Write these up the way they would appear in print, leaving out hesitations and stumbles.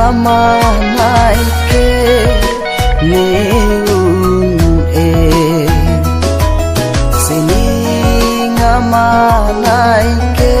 amanai ke neun sining amanai ke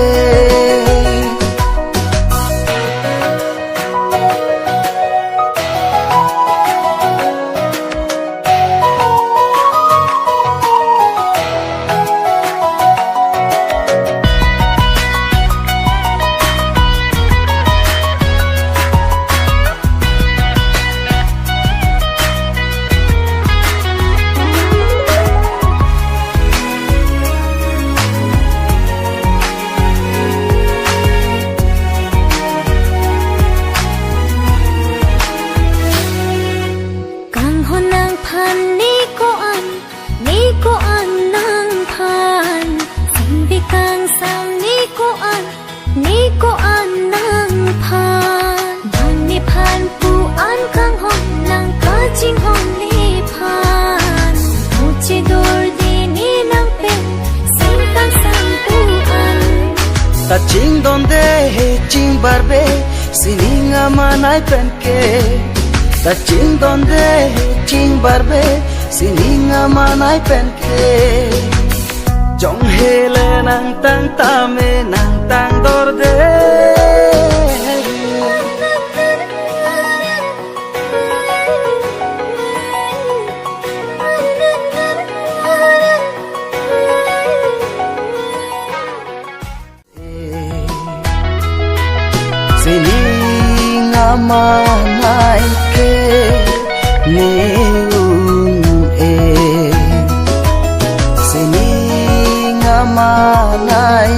ta ching donde he ching barbe sining amanai penke ta ching donde he ching barbe sining amanai penke jong hele nang tang tame nang tang dorde sining amanai ke neun sining amanai